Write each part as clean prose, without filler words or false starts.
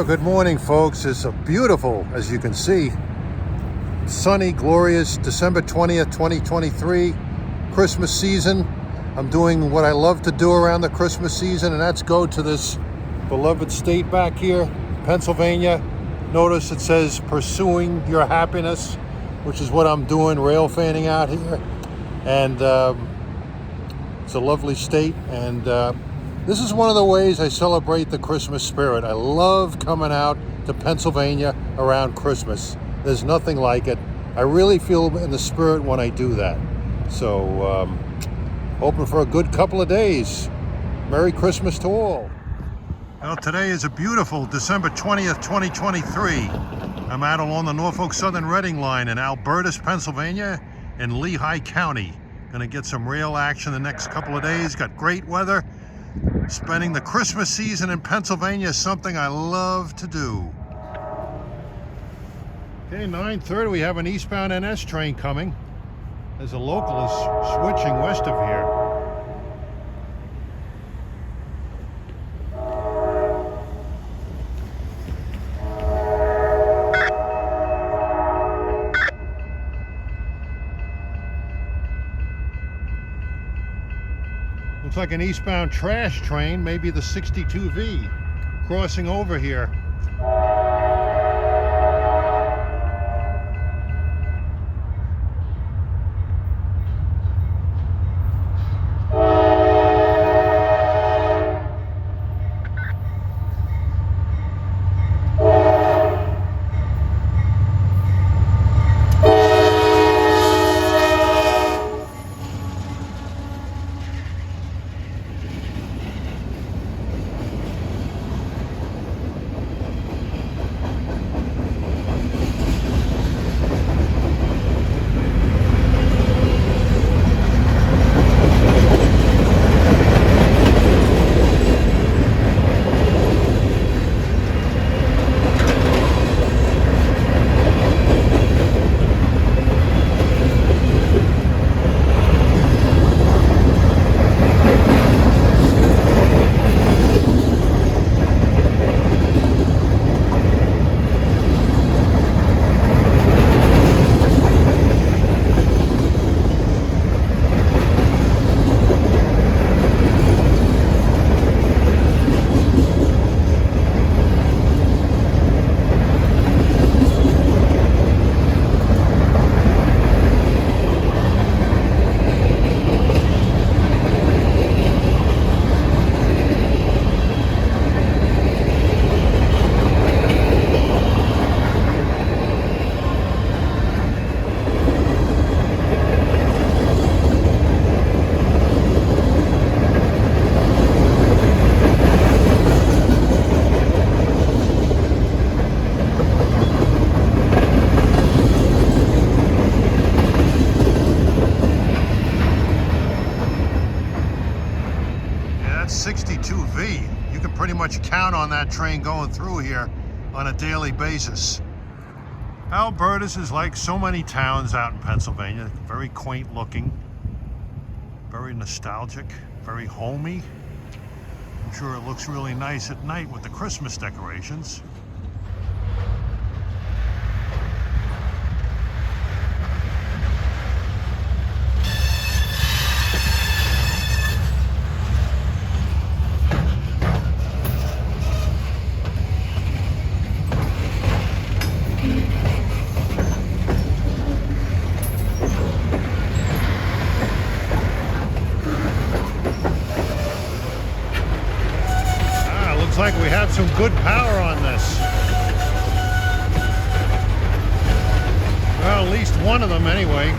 Well, good morning, folks. It's a beautiful, as you can see, sunny, glorious December 20th, 2023, Christmas season. I'm doing what I love to do around the Christmas season, and that's go to this beloved state back here, Pennsylvania. Notice it says pursuing your happiness, which is what I'm doing, rail fanning out here. And it's a lovely state, and this is one of the ways I celebrate the Christmas spirit. I love coming out to Pennsylvania around Christmas. There's nothing like it. I really feel in the spirit when I do that. So, hoping for a good couple of days. Merry Christmas to all. Well, today is a beautiful December 20th, 2023. I'm out along the Norfolk Southern Reading line in Albertus, Pennsylvania, in Lehigh County. Gonna get some rail action the next couple of days. Got great weather. Spending the Christmas season in Pennsylvania is something I love to do. Okay, 9:30, we have an eastbound NS train coming. There's a local is switching west of here. Looks like an eastbound trash train, maybe the 62V, crossing over here. You can pretty much count on that train going through here on a daily basis. Albertus is like so many towns out in Pennsylvania, very quaint looking, very nostalgic, very homey. I'm sure it looks really nice at night with the Christmas decorations. Like we have some good power on this. Well, at least one of them anyway.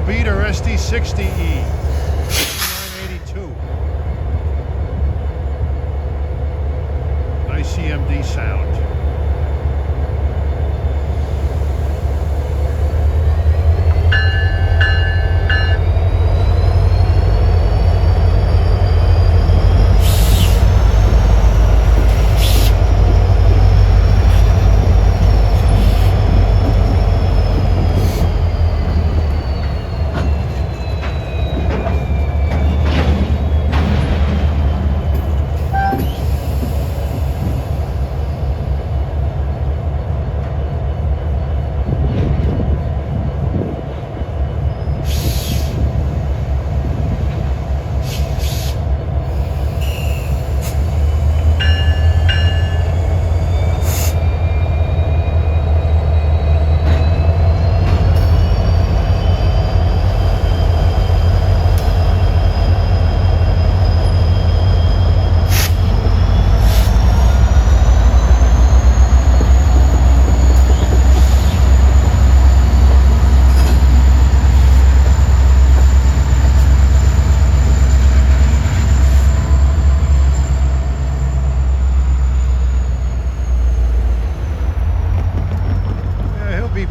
beater SD60E, 982. Nice CMD sound.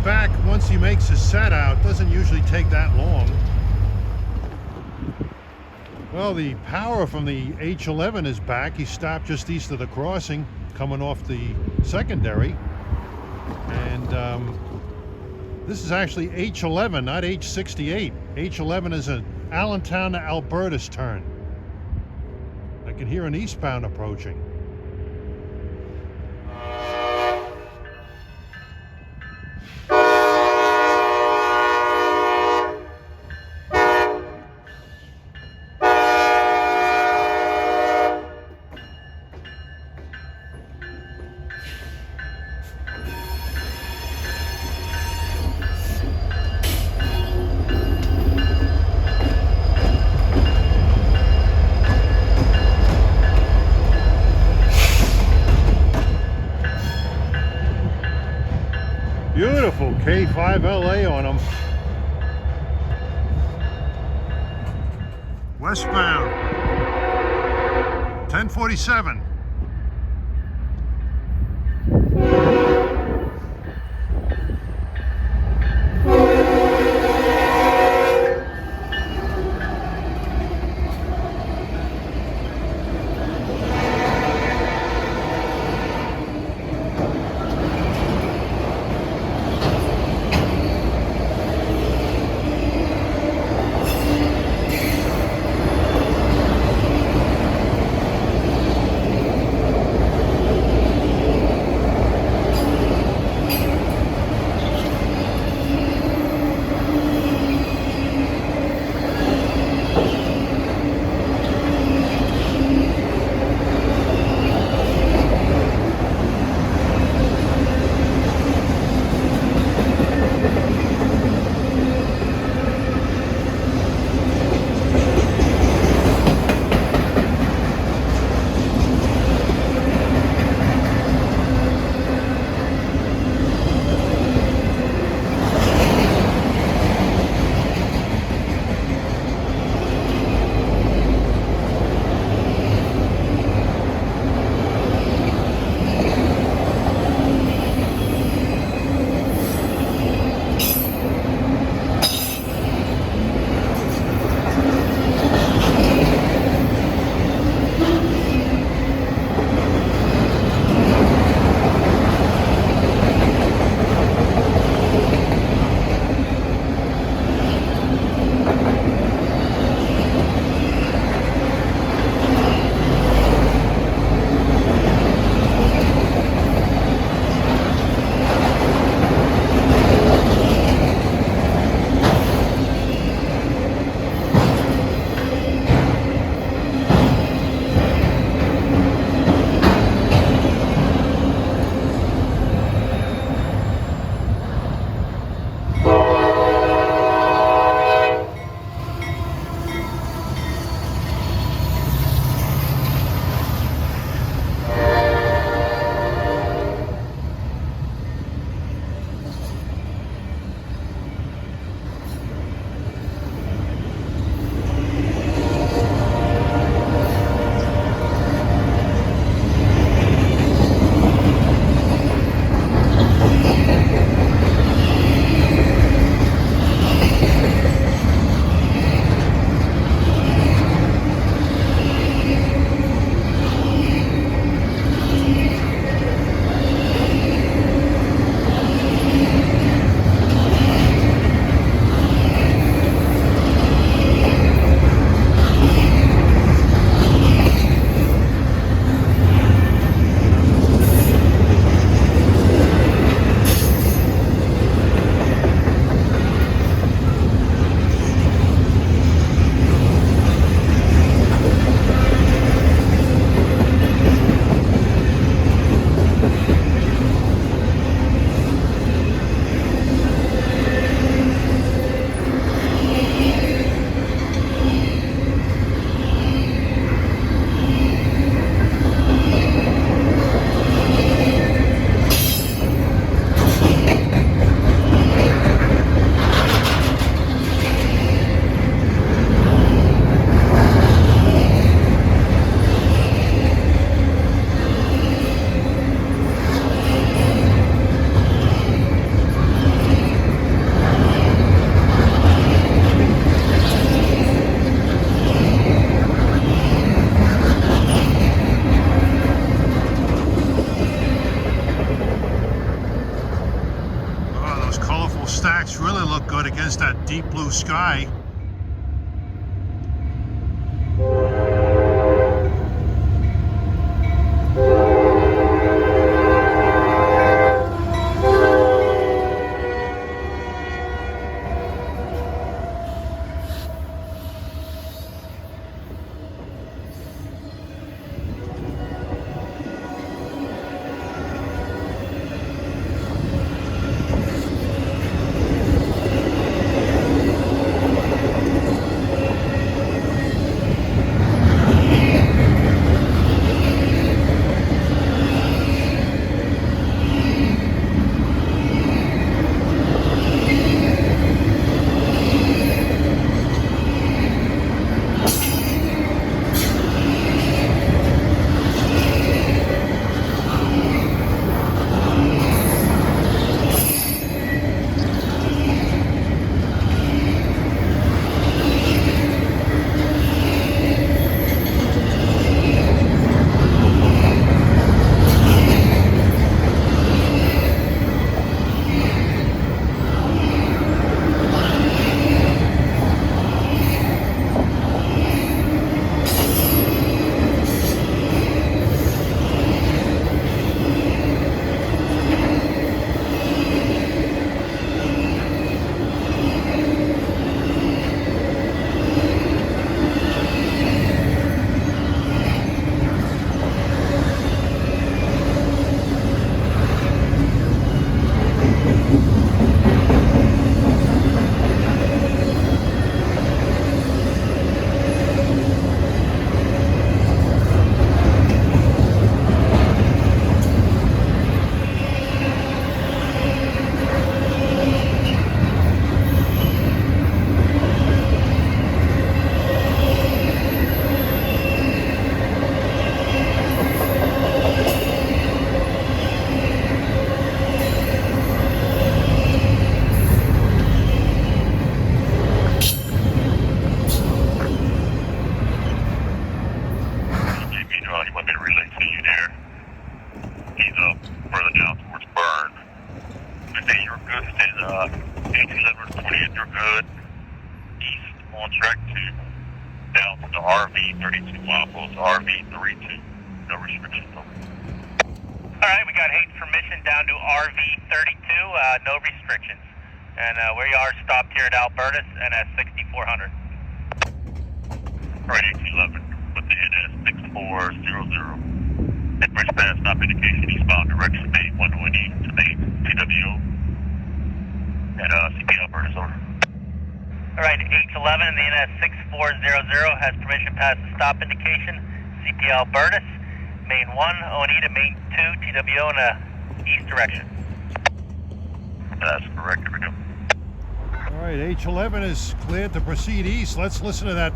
Back once he makes his set out. Doesn't usually take that long. Well, the power from the H11 is back. He stopped just east of the crossing coming off the secondary, and this is actually H11, not H68. H11 is an Allentown to Alberta's turn. I can hear an eastbound approaching. Beautiful K5LA on them. Westbound, 1047. Those colorful stacks really look good against that deep blue sky. Alright, we got Hayden permission down to RV32, no restrictions. And where you are stopped here at Albertus and at 6400. Alright, 1811 with the NS 6400. At bridge pass, stop indication, eastbound direction, main 120 to main TWO. And CP Albertus, over. Alright, H11 and the NS 6400 has permission past the stop indication, CP Albertus. Main 1, O&E to main 2, TWO in a east direction. That's correct, here we go. All right, H11 is cleared to proceed east. Let's listen to that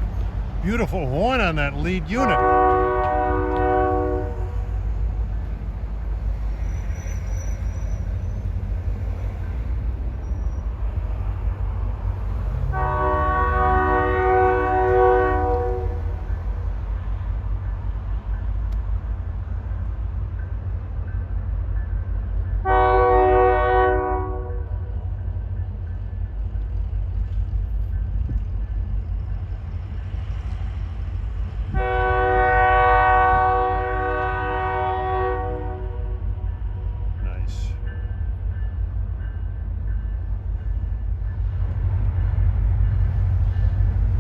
beautiful horn on that lead unit.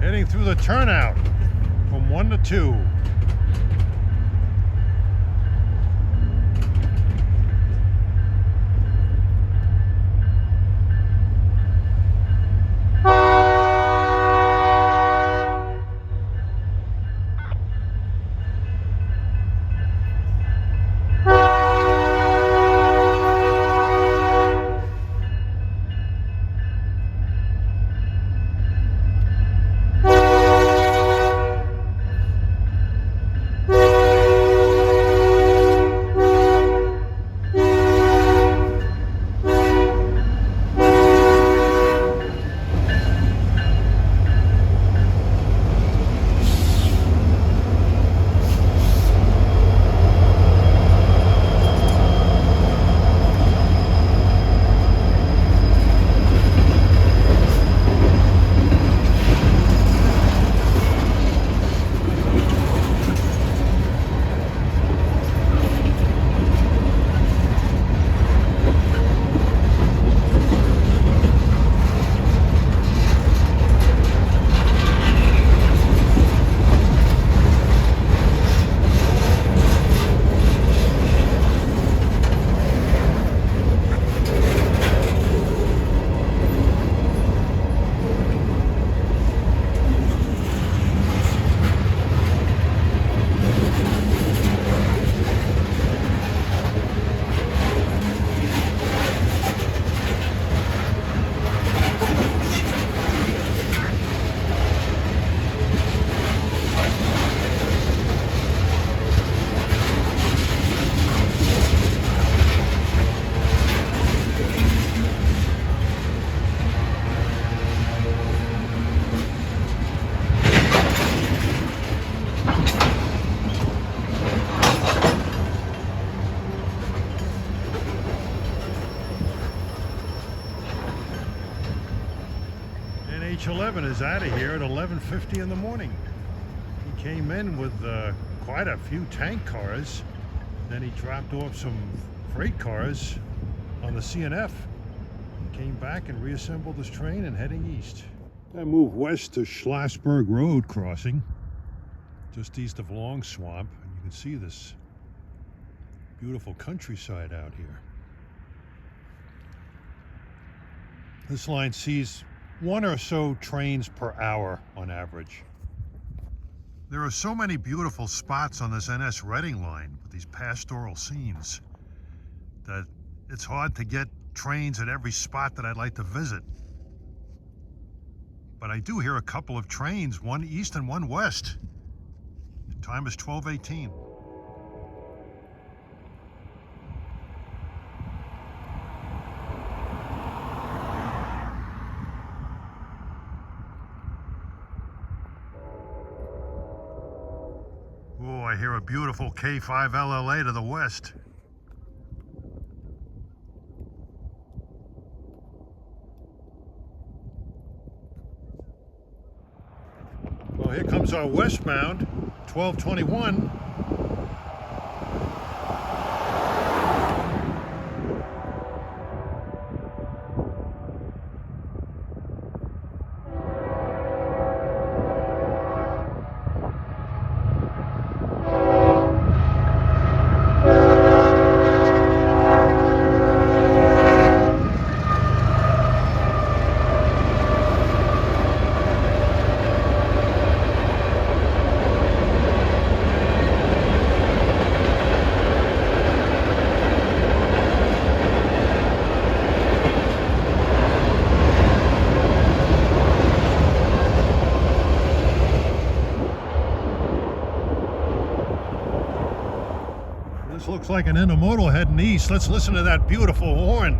Heading through the turnout from 1 to 2. H11 is out of here at 11:50 in the morning. He came in with quite a few tank cars. Then he dropped off some freight cars on the CNF. Came back and reassembled his train and heading east. I moved west to Schlossberg Road crossing, just east of Long Swamp, and you can see this beautiful countryside out here. This line sees one or so trains per hour on average. There are so many beautiful spots on this NS Reading line with these pastoral scenes that it's hard to get trains at every spot that I'd like to visit. But I do hear a couple of trains, one east and one west. The time is 12:18. Oh, I hear a beautiful K5 LLA to the west. Well, here comes our westbound, 1221. This looks like an intermodal heading east. Let's listen to that beautiful horn.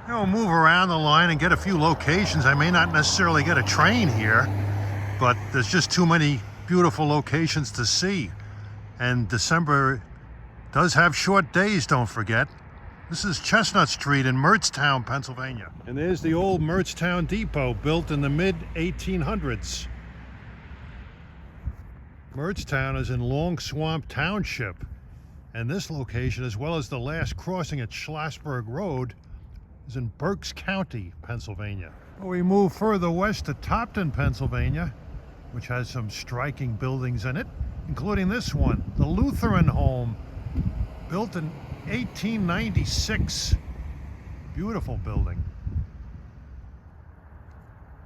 I'll move around the line and get a few locations. I may not necessarily get a train here, but there's just too many beautiful locations to see. And December does have short days, don't forget. This is Chestnut Street in Mertztown, Pennsylvania. And there's the old Mertztown Depot, built in the mid-1800s. Mertztown is in Long Swamp Township. And this location, as well as the last crossing at Schlossberg Road, is in Berks County, Pennsylvania. Well, we move further west to Topton, Pennsylvania, which has some striking buildings in it, including this one, the Lutheran Home, built in 1896. Beautiful building.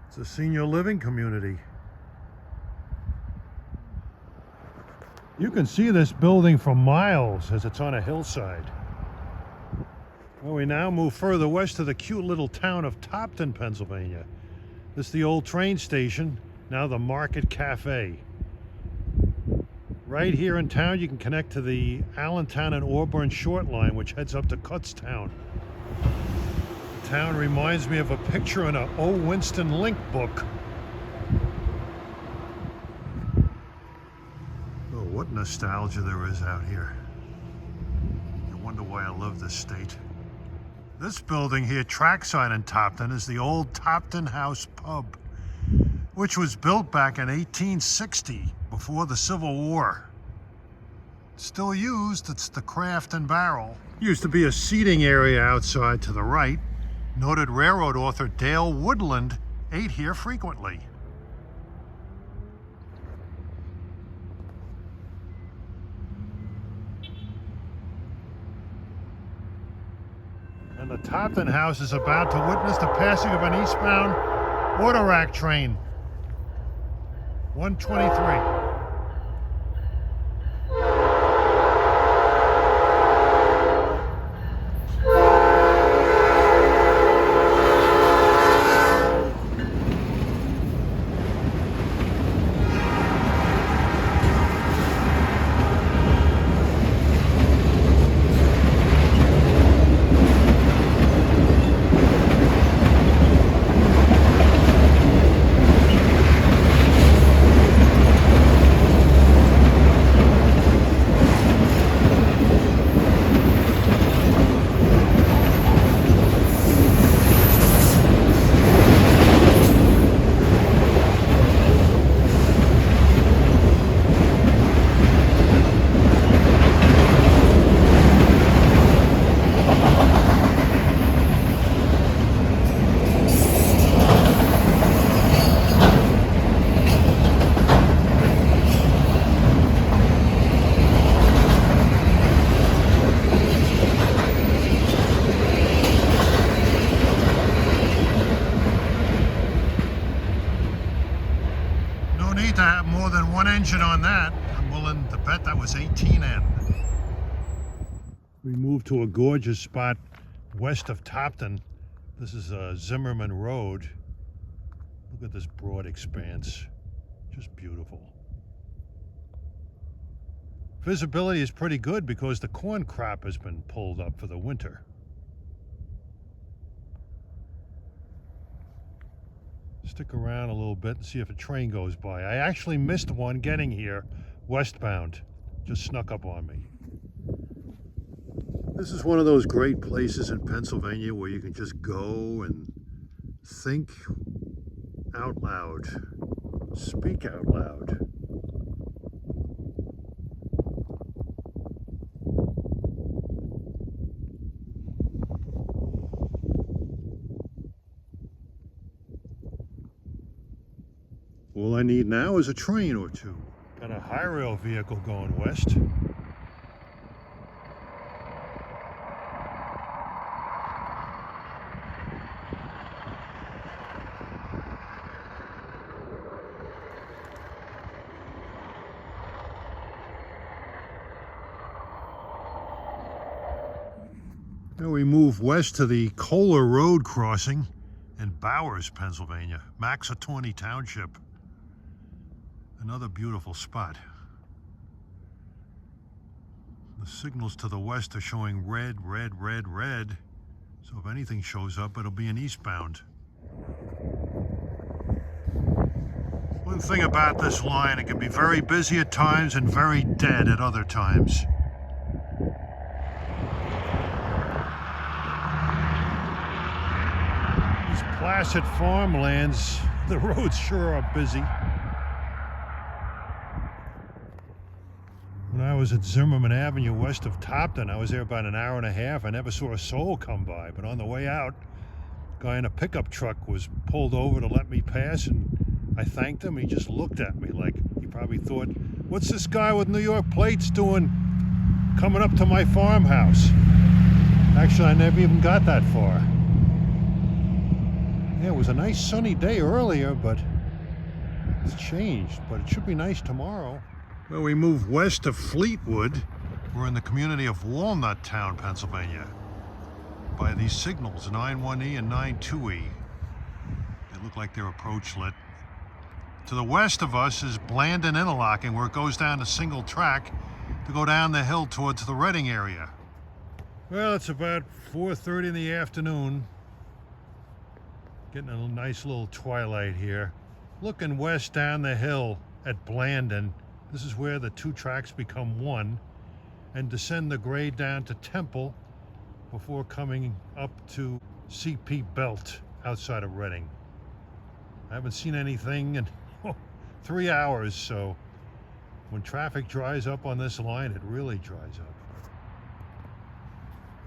It's a senior living community. You can see this building for miles as it's on a hillside. Well, we now move further west to the cute little town of Topton, Pennsylvania. This is the old train station, now the Market Cafe. Right here in town, you can connect to the Allentown and Auburn Short Line, which heads up to Kutztown. The town reminds me of a picture in a O. Winston Link book. Oh, what nostalgia there is out here. You wonder why I love this state. This building here, trackside in Topton, is the old Topton House Pub, which was built back in 1860, before the Civil War. Still used, it's the Craft and Barrel. Used to be a seating area outside to the right. Noted railroad author Dale Woodland ate here frequently. And the Topton House is about to witness the passing of an eastbound order rack train. 123. To have more than one engine on that. I'm willing to bet that was 18N. We move to a gorgeous spot west of Topton. This is Zimmerman Road. Look at this broad expanse. Just beautiful. Visibility is pretty good because the corn crop has been pulled up for the winter. Stick around a little bit and see if a train goes by. I actually missed one getting here westbound. Just snuck up on me. This is one of those great places in Pennsylvania where you can just go and think out loud, speak out loud. All I need now is a train or two. Got a high rail vehicle going west. Now we move west to the Kohler Road crossing in Bowers, Pennsylvania, Maxatawny Township. Another beautiful spot. The signals to the west are showing red, red, red, red. So if anything shows up, it'll be an eastbound. One thing about this line, it can be very busy at times and very dead at other times. These placid farmlands, the roads sure are busy. When I was at Zimmerman Avenue west of Topton, I was there about an hour and a half. I never saw a soul come by, but on the way out, a guy in a pickup truck was pulled over to let me pass, and I thanked him. He just looked at me like he probably thought, what's this guy with New York plates doing coming up to my farmhouse? Actually, I never even got that far. Yeah, it was a nice sunny day earlier, but it's changed, but it should be nice tomorrow. Well, we move west of Fleetwood. We're in the community of Walnut Town, Pennsylvania. by these signals, 91E and 92E. They look like they're approach lit. To the west of us is Blandon Interlocking, where it goes down a single track to go down the hill towards the Reading area. Well, it's about 4:30 in the afternoon. Getting a nice little twilight here. Looking west down the hill at Blandon. This is where the two tracks become one, and descend the grade down to Temple before coming up to CP Belt outside of Reading. I haven't seen anything in 3 hours, so when traffic dries up on this line, it really dries up.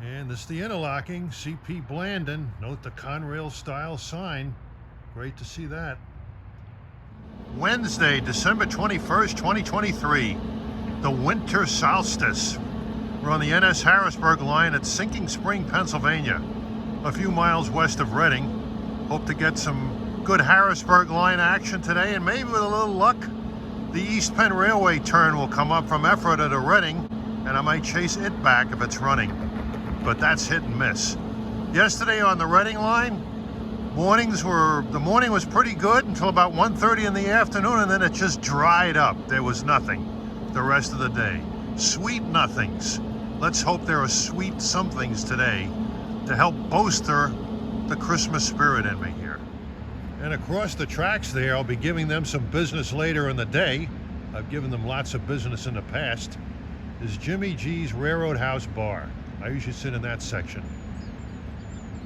And this is the interlocking, CP Blandon. Note the Conrail style sign. Great to see that. Wednesday, December 21st, 2023. The winter solstice. We're on the NS Harrisburg line at Sinking Spring, Pennsylvania, a few miles west of Reading. Hope to get some good Harrisburg line action today, and maybe with a little luck, the East Penn Railway turn will come up from Ephrata to Reading, and I might chase it back if it's running. But that's hit and miss. Yesterday on the Reading line, the morning was pretty good until about 1:30 in the afternoon, and then it just dried up. There was nothing the rest of the day. Sweet nothings. Let's hope there are sweet somethings today to help bolster the Christmas spirit in me here. And across the tracks there, I'll be giving them some business later in the day. I've given them lots of business in the past. Is Jimmy G's Railroad House Bar. I usually sit in that section.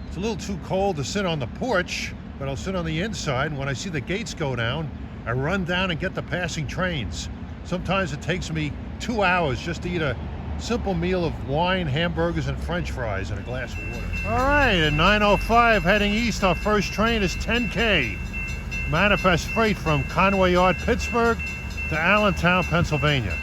It's a little too cold to sit on the porch, but I'll sit on the inside, and when I see the gates go down, I run down and get the passing trains. Sometimes it takes me 2 hours just to eat a simple meal of wine, hamburgers, and French fries and a glass of water. All right, at 9:05 heading east, our first train is 10K. Manifest freight from Conway Yard, Pittsburgh to Allentown, Pennsylvania.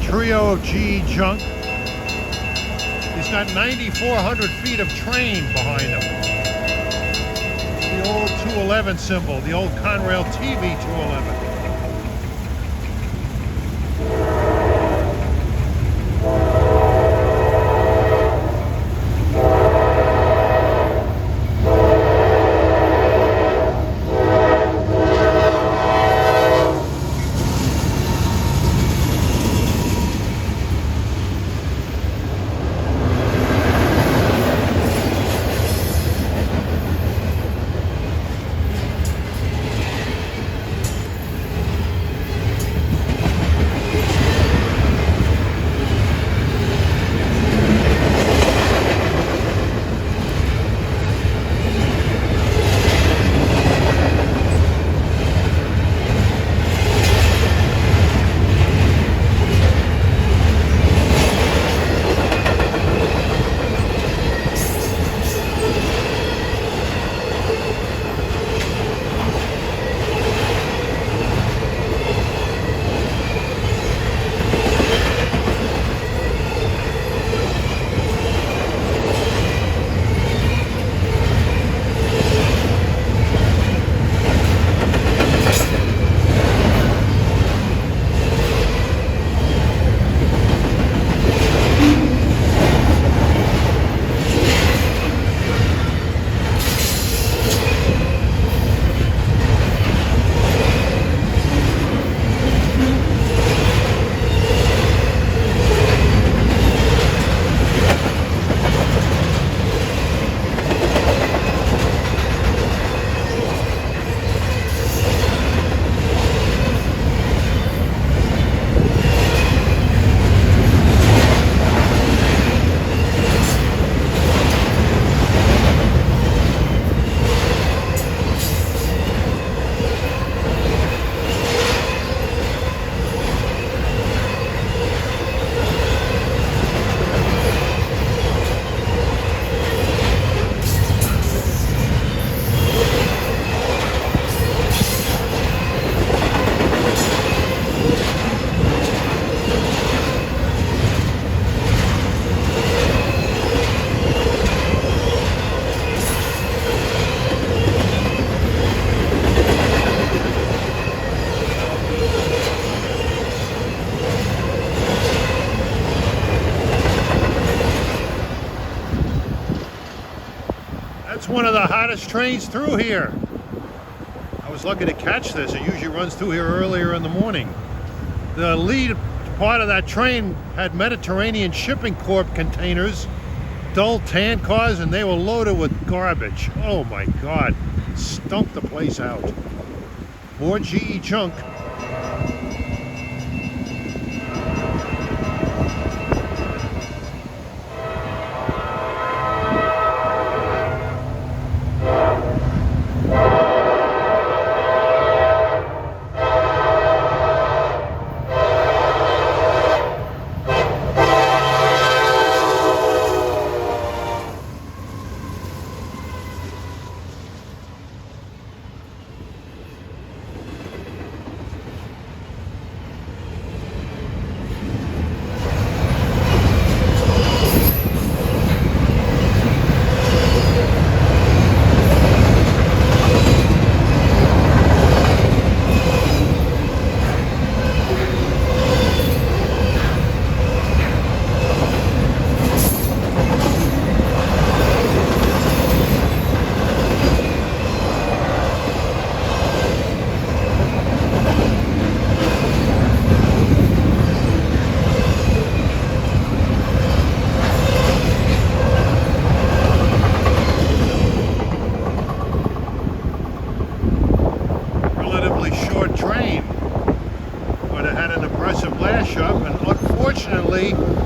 Trio of GE junk He's got 9,400 feet of train behind him. The old 211 symbol, the old Conrail TV 211. It's one of the hottest trains through here. I was lucky to catch this. It usually runs through here earlier in the morning. The lead part of that train had Mediterranean Shipping Corp containers, dull tan cars, and they were loaded with garbage. Oh my God, stunk the place out. More GE junk.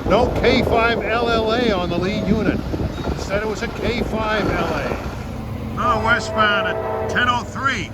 No K5 LLA on the lead unit. Instead it was a K5 LA. Oh, westbound at 10:03.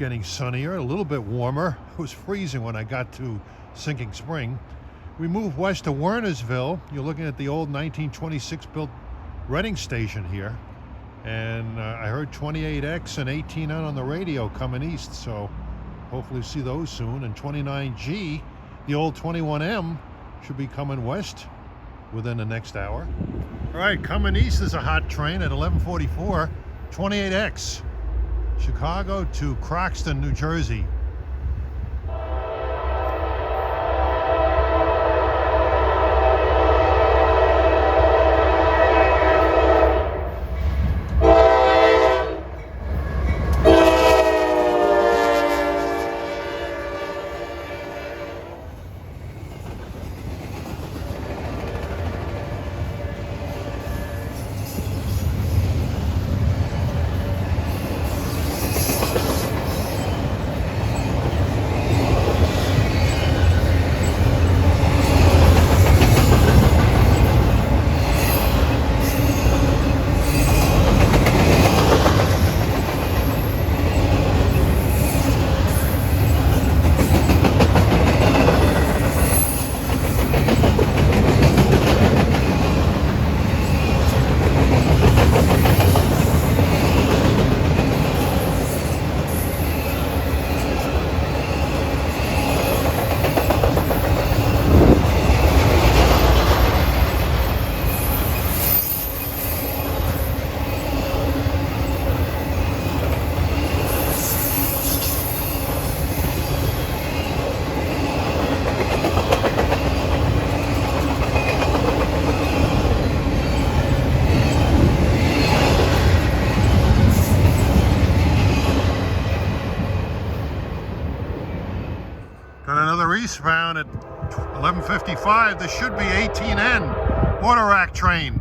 getting sunnier, a little bit warmer. It was freezing when I got to Sinking Spring. We moved west to Wernersville. You're looking at the old 1926 built Reading station here. And I heard 28X and 18N on the radio coming east, so hopefully see those soon. And 29G, the old 21M, should be coming west within the next hour. All right, coming east is a hot train at 11:44, 28X, Chicago to Croxton, New Jersey. Got another eastbound at 11:55. This should be 18N water rack train.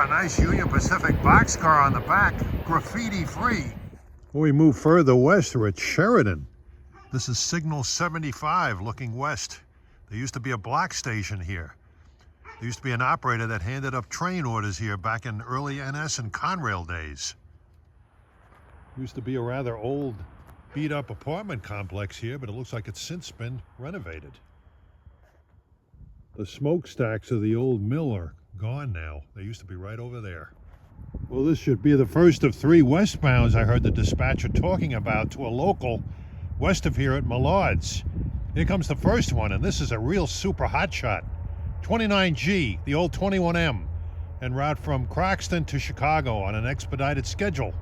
Nice Union Pacific boxcar on the back, graffiti free. When we move further west, we're at Sheridan. This is Signal 75 looking west. There used to be a block station here. There used to be an operator that handed up train orders here back in early NS and Conrail days. Used to be a rather old, beat up apartment complex here, but it looks like it's since been renovated. The smokestacks of the old mill are gone now. They used to be right over there. Well, this should be the first of 3 westbounds I heard the dispatcher talking about to a local west of here at Millard's. Here comes the first one, and this is a real super hot shot. 29G, the old 21M, en route from Croxton to Chicago on an expedited schedule.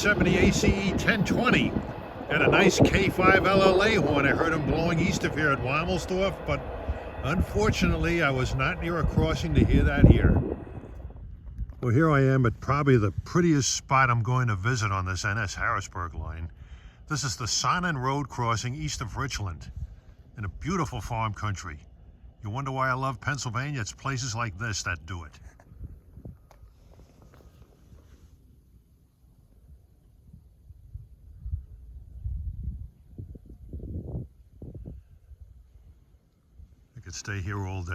270 ACE 1020. Got a nice K5 LLA horn. I heard him blowing east of here at Wamelsdorf, but unfortunately I was not near a crossing to hear that here. Well, here I am at probably the prettiest spot I'm going to visit on this NS Harrisburg line. This is the Sonnen Road crossing east of Richland in a beautiful farm country. You wonder why I love Pennsylvania? It's places like this that do it. I could stay here all day.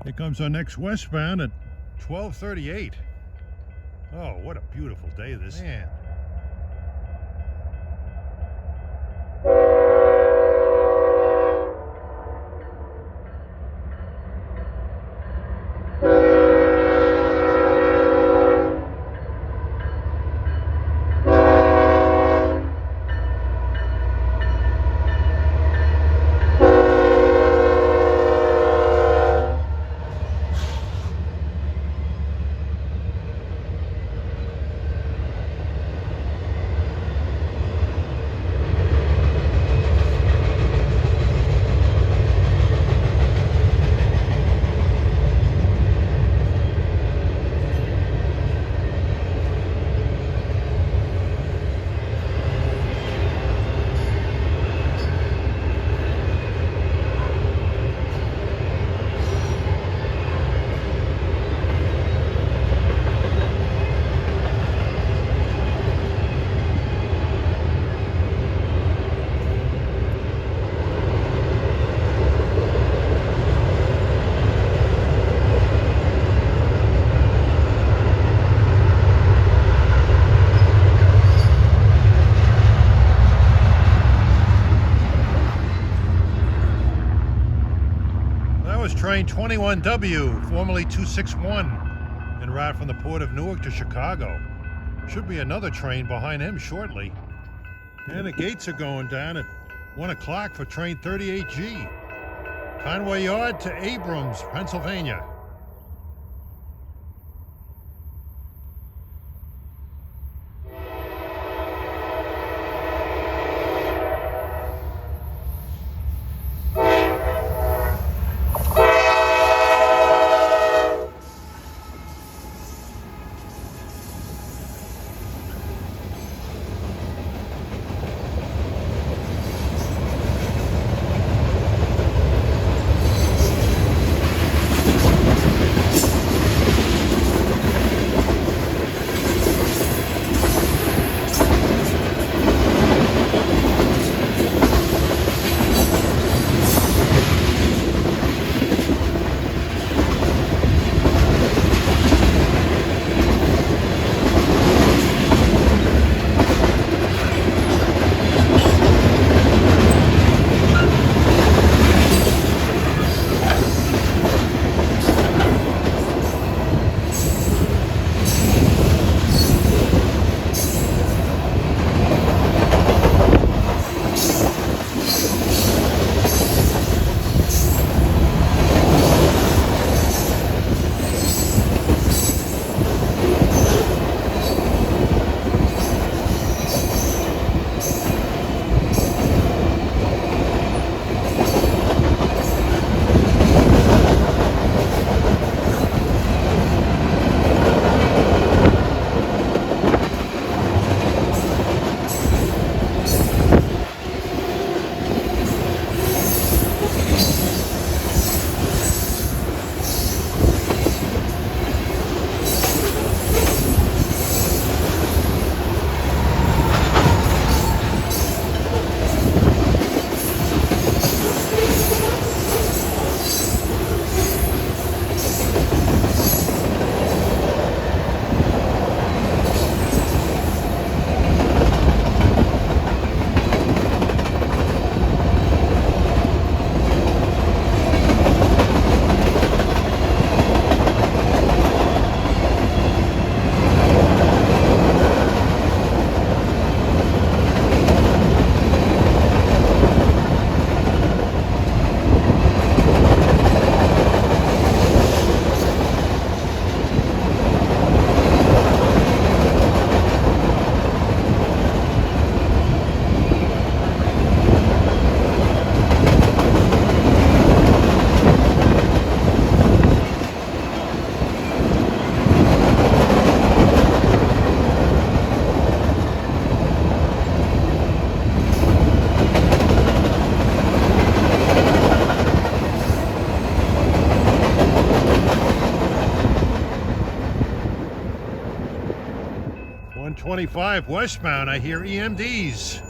Here comes our next westbound at 12:38. Oh, what a beautiful day this is. Man. Train 21W, formerly 261, en route from the port of Newark to Chicago. Should be another train behind him shortly. And the gates are going down at 1 o'clock for train 38G. Conway Yard to Abrams, Pennsylvania. 125 westbound, I hear EMDs.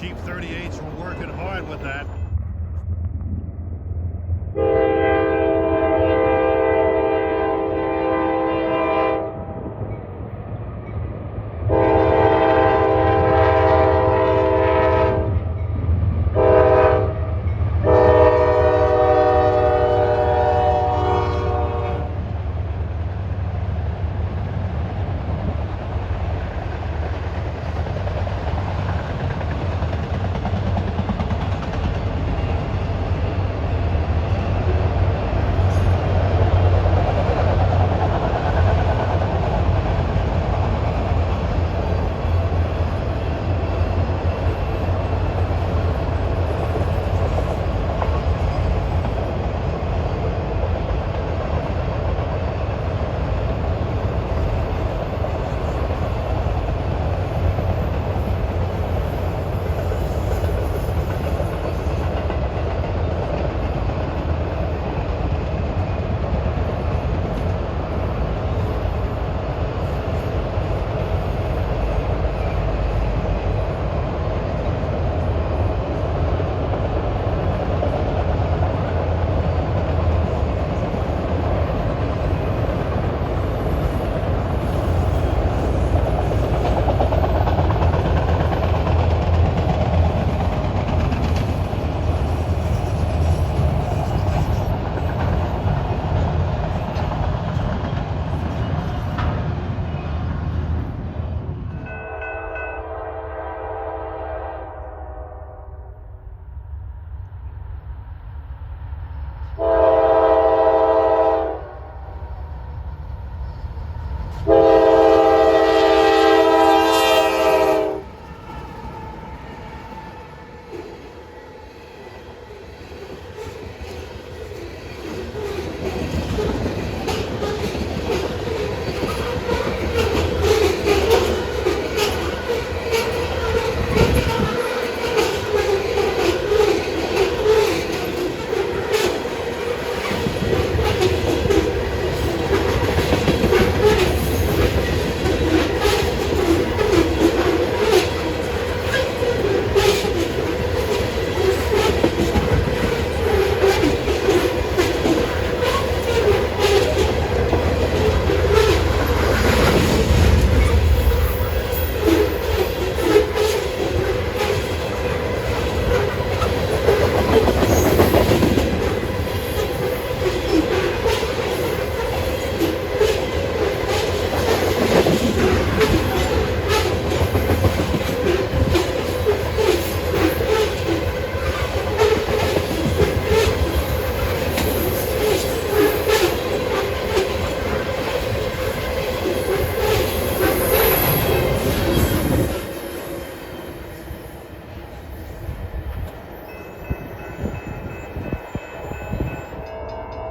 Cheap 38s were working hard with that.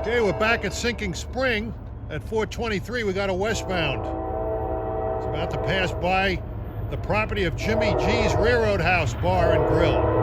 Okay, we're back at Sinking Spring at 423. We got a westbound. It's about to pass by the property of Jimmy G's Railroad House Bar and Grill.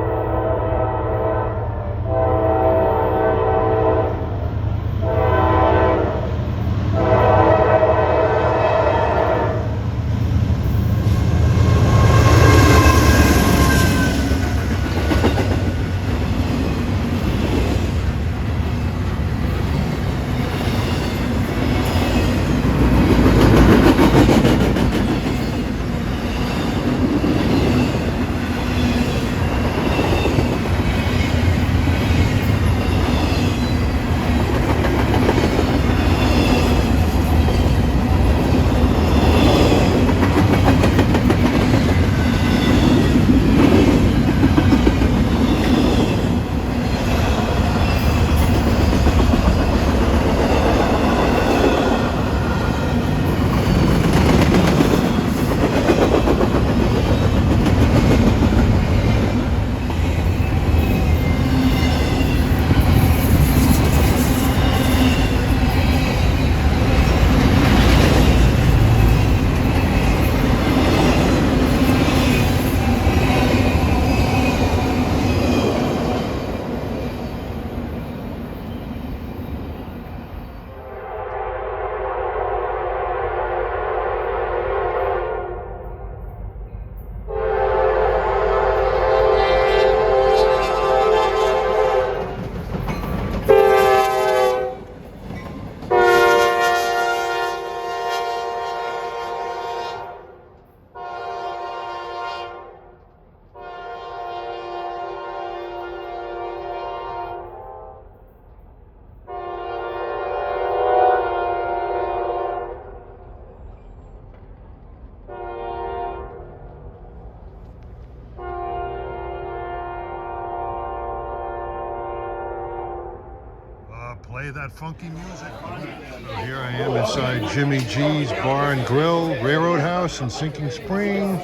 Play that funky music. So here I am inside Jimmy G's Bar and Grill, Railroad House in Sinking Spring.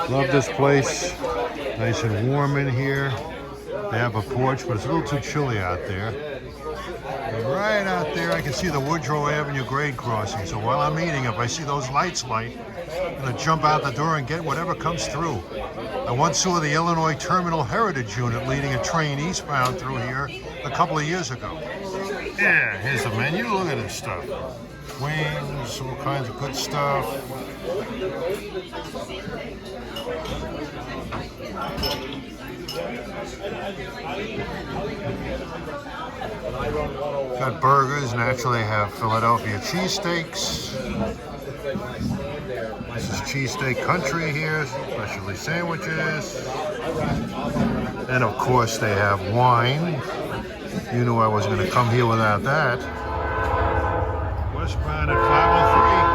Love this place. Nice and warm in here. They have a porch, but it's a little too chilly out there. And right out there, I can see the Woodrow Avenue grade crossing. So while I'm eating, if I see those lights light, I'm gonna jump out the door and get whatever comes through. I once saw the Illinois Terminal Heritage Unit leading a train eastbound through here a couple of years ago. Yeah, here's the menu. Look at this stuff. Wings, all kinds of good stuff. Got burgers. Naturally, have Philadelphia cheesesteaks. This is cheesesteak country here, especially sandwiches. And of course, they have wine. You knew I wasn't going to come here without that. Westbound at 503.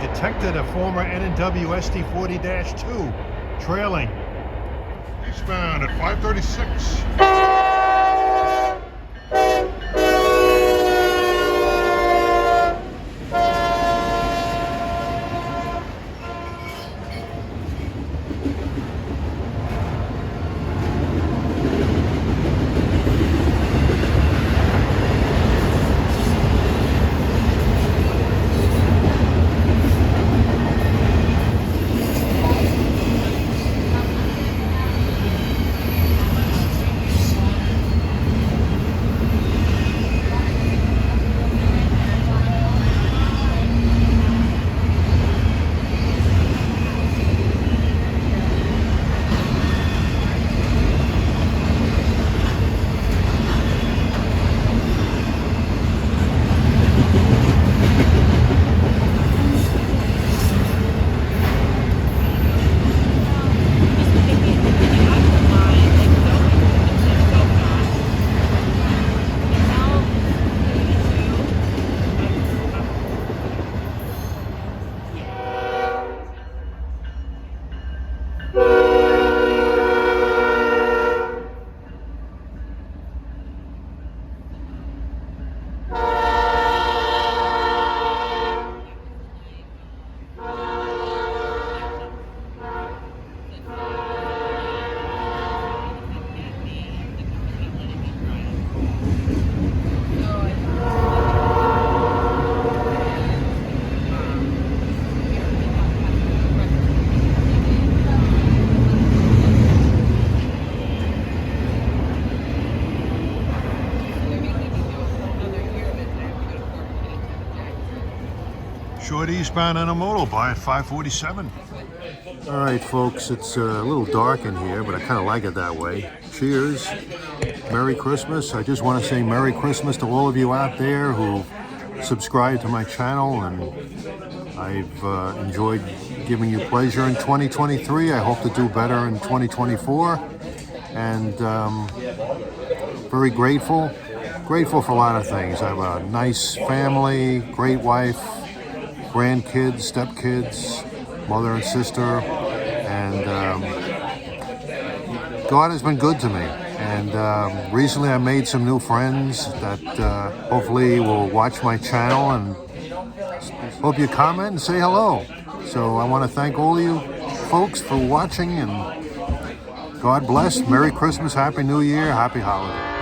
Detected a former N&W SD40-2 trailing eastbound at 536. short eastbound intermodal by at 547. All right, folks, it's a little dark in here, but I kind of like it that way. Cheers. Merry Christmas. I just want to say Merry Christmas to all of you out there who subscribe to my channel, and I've enjoyed giving you pleasure in 2023. I hope to do better in 2024, and very grateful for a lot of things. I have a nice family, great wife, grandkids, stepkids, mother and sister, and God has been good to me. And recently I made some new friends that hopefully will watch my channel, and hope you comment and say hello. So I want to thank all of you folks for watching, and God bless. Merry Christmas, Happy New Year, Happy Holidays.